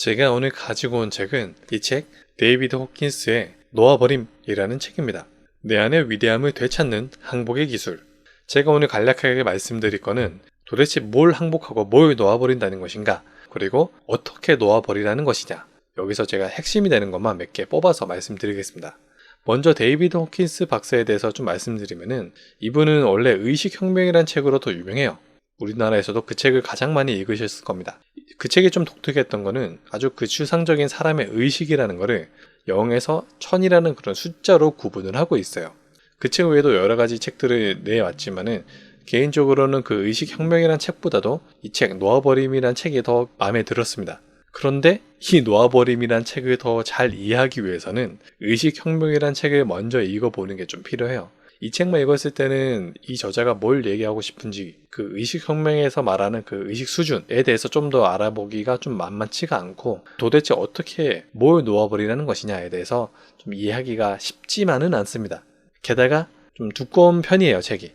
제가 오늘 가지고 온 책은 이 책 데이비드 호킨스의 놓아버림이라는 책입니다. 내 안의 위대함을 되찾는 항복의 기술. 제가 오늘 간략하게 말씀드릴 거는 도대체 뭘 항복하고 뭘 놓아버린다는 것인가, 그리고 어떻게 놓아버리라는 것이냐, 여기서 제가 핵심이 되는 것만 몇 개 뽑아서 말씀드리겠습니다. 먼저 데이비드 호킨스 박사에 대해서 좀 말씀드리면은, 이분은 원래 의식혁명이라는 책으로 더 유명해요. 우리나라에서도 그 책을 가장 많이 읽으셨을 겁니다. 그 책이 좀 독특했던 거는 아주 그 추상적인 사람의 의식이라는 거를 0에서 1000이라는 그런 숫자로 구분을 하고 있어요. 그 책 외에도 여러 가지 책들을 내왔지만은 개인적으로는 그 의식혁명이라는 책보다도 이 책 놓아버림이라는 책이 더 마음에 들었습니다. 그런데 이 놓아버림이라는 책을 더 잘 이해하기 위해서는 의식혁명이라는 책을 먼저 읽어보는 게 좀 필요해요. 이 책만 읽었을 때는 이 저자가 뭘 얘기하고 싶은지, 그 의식혁명에서 말하는 그 의식 수준에 대해서 좀 더 알아보기가 좀 만만치가 않고, 도대체 어떻게 뭘 놓아버리라는 것이냐에 대해서 좀 이해하기가 쉽지만은 않습니다. 게다가 좀 두꺼운 편이에요, 책이.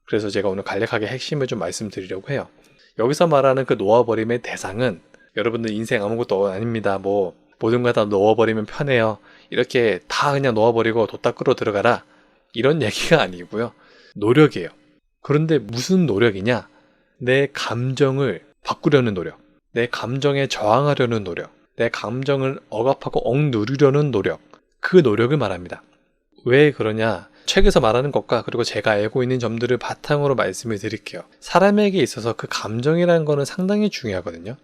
그래서 제가 오늘 간략하게 핵심을 좀 말씀드리려고 해요. 여기서 말하는 그 놓아버림의 대상은 여러분들 인생 아무것도 아닙니다. 모든 거 다 놓아버리면 편해요. 이렇게 다 그냥 놓아버리고 도 닦으러 들어가라, 이런 얘기가 아니고요. 노력이에요. 그런데 무슨 노력이냐? 내 감정을 바꾸려는 노력, 내 감정에 저항하려는 노력, 내 감정을 억압하고 억누르려는 노력, 그 노력을 말합니다. 왜 그러냐? 책에서 말하는 것과 그리고 제가 알고 있는 점들을 바탕으로 말씀을 드릴게요. 사람에게 있어서 그 감정이라는 거는 상당히 중요하거든요.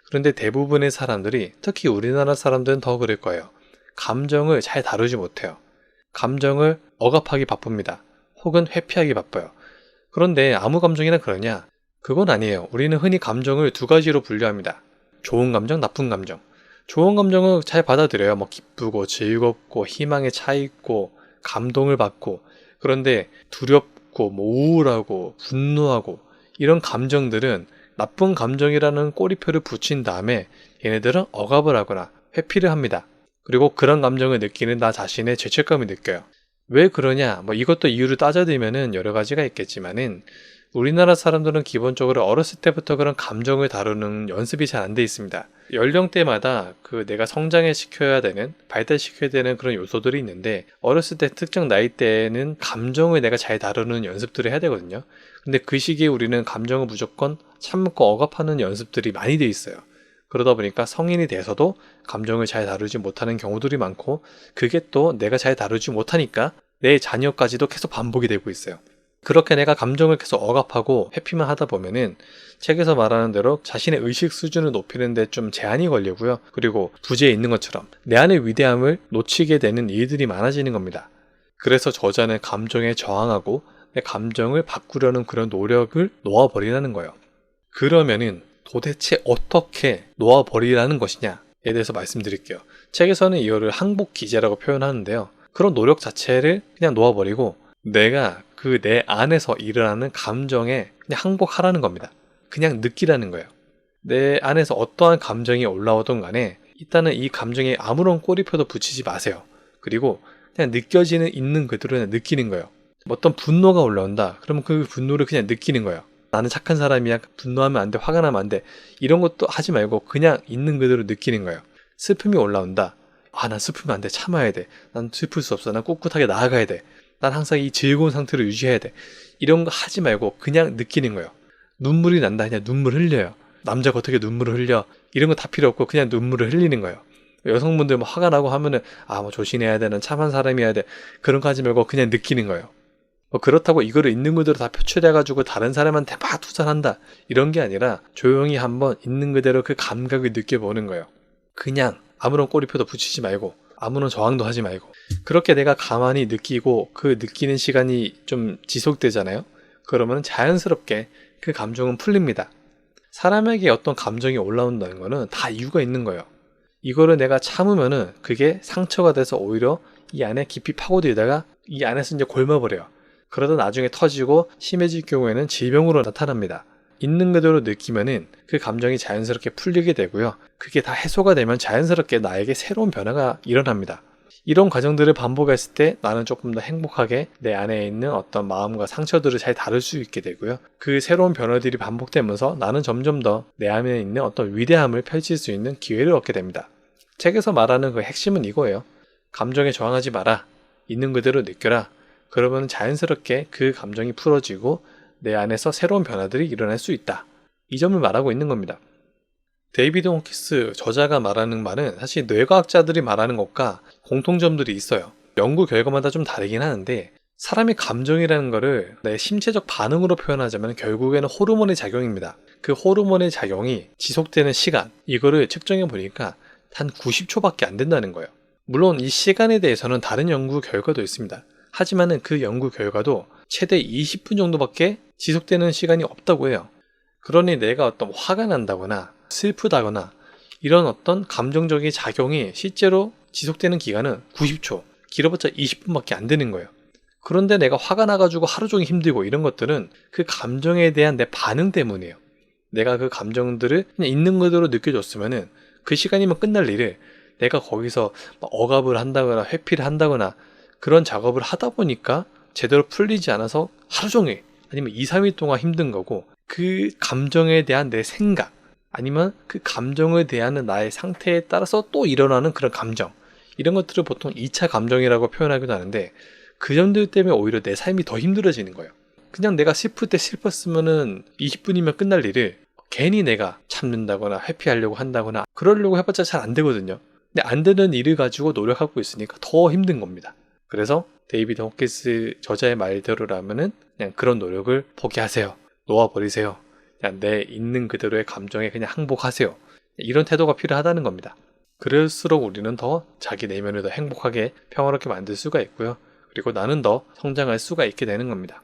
그런데 대부분의 사람들이, 특히 우리나라 사람들은 더 그럴 거예요. 감정을 잘 다루지 못해요. 감정을 억압하기 바쁩니다. 혹은 회피하기 바빠요. 그런데 아무 감정이나 그러냐? 그건 아니에요. 우리는 흔히 감정을 두 가지로 분류합니다. 좋은 감정, 나쁜 감정. 좋은 감정은 잘 받아들여요. 기쁘고 즐겁고 희망에 차 있고 감동을 받고. 그런데 두렵고 우울하고 분노하고 이런 감정들은 나쁜 감정이라는 꼬리표를 붙인 다음에 얘네들은 억압을 하거나 회피를 합니다. 그리고 그런 감정을 느끼는 나 자신의 죄책감을 느껴요. 왜 그러냐? 이것도 이유를 따져들면은 여러 가지가 있겠지만은, 우리나라 사람들은 기본적으로 어렸을 때부터 그런 감정을 다루는 연습이 잘 안 돼 있습니다. 연령대마다 내가 성장시켜야 되는, 발달시켜야 되는 그런 요소들이 있는데, 어렸을 때 특정 나이대에는 감정을 내가 잘 다루는 연습들을 해야 되거든요. 근데 그 시기에 우리는 감정을 무조건 참고 억압하는 연습들이 많이 돼 있어요. 그러다 보니까 성인이 돼서도 감정을 잘 다루지 못하는 경우들이 많고, 그게 또 내가 잘 다루지 못하니까 내 자녀까지도 계속 반복이 되고 있어요. 그렇게 내가 감정을 계속 억압하고 회피만 하다 보면은 책에서 말하는 대로 자신의 의식 수준을 높이는 데 좀 제한이 걸리고요. 그리고 부재에 있는 것처럼 내 안의 위대함을 놓치게 되는 일들이 많아지는 겁니다. 그래서 저자는 감정에 저항하고 내 감정을 바꾸려는 그런 노력을 놓아버리라는 거예요. 그러면은 도대체 어떻게 놓아버리라는 것이냐에 대해서 말씀드릴게요. 책에서는 이거를 항복 기제라고 표현하는데요. 그런 노력 자체를 그냥 놓아버리고 내가 내 안에서 일어나는 감정에 그냥 항복하라는 겁니다. 그냥 느끼라는 거예요. 내 안에서 어떠한 감정이 올라오던 간에 일단은 이 감정에 아무런 꼬리표도 붙이지 마세요. 그리고 그냥 느껴지는 있는 그대로 그냥 느끼는 거예요. 어떤 분노가 올라온다. 그러면 그 분노를 그냥 느끼는 거예요. 나는 착한 사람이야. 분노하면 안 돼. 화가 나면 안 돼. 이런 것도 하지 말고 그냥 있는 그대로 느끼는 거예요. 슬픔이 올라온다. 난 슬프면 안 돼. 참아야 돼. 난 슬플 수 없어. 난 꿋꿋하게 나아가야 돼. 난 항상 이 즐거운 상태를 유지해야 돼. 이런 거 하지 말고 그냥 느끼는 거예요. 눈물이 난다. 그냥 눈물 흘려요. 남자가 어떻게 눈물을 흘려. 이런 거 다 필요 없고 그냥 눈물을 흘리는 거예요. 여성분들 화가 나고 하면은 조심해야 돼. 난 참한 사람이어야 돼. 그런 거 하지 말고 그냥 느끼는 거예요. 그렇다고 이거를 있는 그대로 다 표출해가지고 다른 사람한테 막 투자한다, 이런 게 아니라 조용히 한번 있는 그대로 그 감각을 느껴보는 거예요. 그냥 아무런 꼬리표도 붙이지 말고 아무런 저항도 하지 말고 그렇게 내가 가만히 느끼고 그 느끼는 시간이 좀 지속되잖아요. 그러면 자연스럽게 그 감정은 풀립니다. 사람에게 어떤 감정이 올라온다는 거는 다 이유가 있는 거예요. 이거를 내가 참으면은 그게 상처가 돼서 오히려 이 안에 깊이 파고들다가 이 안에서 이제 골마버려요. 그러다 나중에 터지고 심해질 경우에는 질병으로 나타납니다. 있는 그대로 느끼면은 그 감정이 자연스럽게 풀리게 되고요. 그게 다 해소가 되면 자연스럽게 나에게 새로운 변화가 일어납니다. 이런 과정들을 반복했을 때 나는 조금 더 행복하게 내 안에 있는 어떤 마음과 상처들을 잘 다룰 수 있게 되고요. 그 새로운 변화들이 반복되면서 나는 점점 더 내 안에 있는 어떤 위대함을 펼칠 수 있는 기회를 얻게 됩니다. 책에서 말하는 그 핵심은 이거예요. 감정에 저항하지 마라. 있는 그대로 느껴라. 그러면 자연스럽게 그 감정이 풀어지고 내 안에서 새로운 변화들이 일어날 수 있다. 이 점을 말하고 있는 겁니다. 데이비드 홈키스 저자가 말하는 말은 사실 뇌과학자들이 말하는 것과 공통점들이 있어요. 연구 결과마다 좀 다르긴 하는데 사람의 감정이라는 거를 내 신체적 반응으로 표현하자면 결국에는 호르몬의 작용입니다. 그 호르몬의 작용이 지속되는 시간, 이거를 측정해 보니까 한 90초밖에 안 된다는 거예요. 물론 이 시간에 대해서는 다른 연구 결과도 있습니다. 하지만은 그 연구 결과도 최대 20분 정도밖에 지속되는 시간이 없다고 해요. 그러니 내가 어떤 화가 난다거나 슬프다거나 이런 어떤 감정적인 작용이 실제로 지속되는 기간은 90초, 길어봤자 20분밖에 안 되는 거예요. 그런데 내가 화가 나가지고 하루 종일 힘들고 이런 것들은 그 감정에 대한 내 반응 때문이에요. 내가 그 감정들을 그냥 있는 그대로 느껴줬으면은 그 시간이면 끝날 일을 내가 거기서 억압을 한다거나 회피를 한다거나 그런 작업을 하다 보니까 제대로 풀리지 않아서 하루 종일 아니면 2, 3일 동안 힘든 거고, 그 감정에 대한 내 생각 아니면 그 감정에 대한 나의 상태에 따라서 또 일어나는 그런 감정, 이런 것들을 보통 2차 감정이라고 표현하기도 하는데 그 점들 때문에 오히려 내 삶이 더 힘들어지는 거예요. 그냥 내가 슬플 때 슬펐으면은 20분이면 끝날 일을 괜히 내가 참는다거나 회피하려고 한다거나 그러려고 해봤자 잘 안 되거든요. 근데 안 되는 일을 가지고 노력하고 있으니까 더 힘든 겁니다. 그래서 데이비드 홈키스 저자의 말대로라면은 그냥 그런 노력을 포기하세요. 놓아버리세요. 그냥 내 있는 그대로의 감정에 그냥 항복하세요. 이런 태도가 필요하다는 겁니다. 그럴수록 우리는 더 자기 내면을 더 행복하게 평화롭게 만들 수가 있고요. 그리고 나는 더 성장할 수가 있게 되는 겁니다.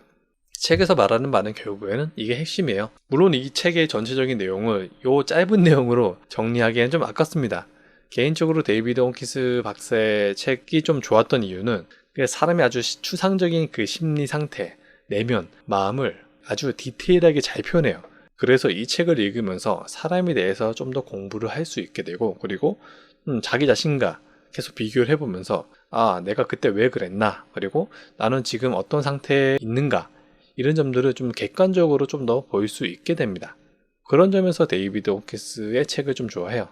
책에서 말하는 말은 결국에는 이게 핵심이에요. 물론 이 책의 전체적인 내용을 요 짧은 내용으로 정리하기엔 좀 아깝습니다. 개인적으로 데이비드 홈키스 박사의 책이 좀 좋았던 이유는 사람의 아주 추상적인 그 심리 상태, 내면, 마음을 아주 디테일하게 잘 표현해요. 그래서 이 책을 읽으면서 사람에 대해서 좀 더 공부를 할 수 있게 되고, 그리고 자기 자신과 계속 비교를 해보면서 아, 내가 그때 왜 그랬나, 그리고 나는 지금 어떤 상태에 있는가, 이런 점들을 좀 객관적으로 좀 더 보일 수 있게 됩니다. 그런 점에서 데이비드 홈키스의 책을 좀 좋아해요.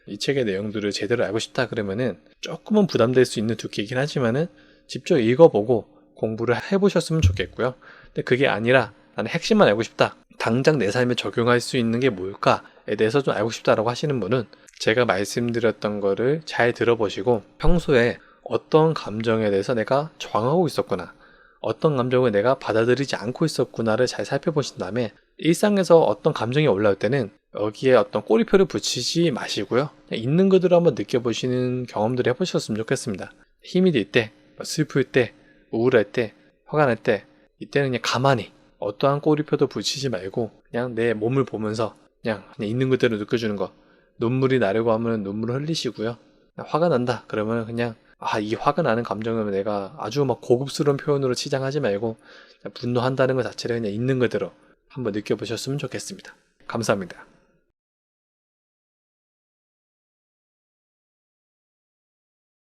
이 책의 내용들을 제대로 알고 싶다 그러면은 조금은 부담될 수 있는 두께이긴 하지만은 직접 읽어보고 공부를 해보셨으면 좋겠고요. 근데 그게 아니라 나는 핵심만 알고 싶다, 당장 내 삶에 적용할 수 있는 게 뭘까에 대해서 좀 알고 싶다라고 하시는 분은 제가 말씀드렸던 거를 잘 들어보시고 평소에 어떤 감정에 대해서 내가 저항하고 있었구나, 어떤 감정을 내가 받아들이지 않고 있었구나를 잘 살펴보신 다음에 일상에서 어떤 감정이 올라올 때는 여기에 어떤 꼬리표를 붙이지 마시고요. 그냥 있는 그대로 한번 느껴보시는 경험들을 해보셨으면 좋겠습니다. 힘이 들 때, 슬플 때, 우울할 때, 화가 날 때, 이때는 그냥 가만히 어떠한 꼬리표도 붙이지 말고 그냥 내 몸을 보면서 그냥 있는 그대로 느껴주는 거. 눈물이 나려고 하면 눈물을 흘리시고요. 화가 난다 그러면 그냥 이 화가 나는 감정을 내가 아주 막 고급스러운 표현으로 치장하지 말고 분노한다는 것 자체를 그냥 있는 그대로 한번 느껴보셨으면 좋겠습니다. 감사합니다.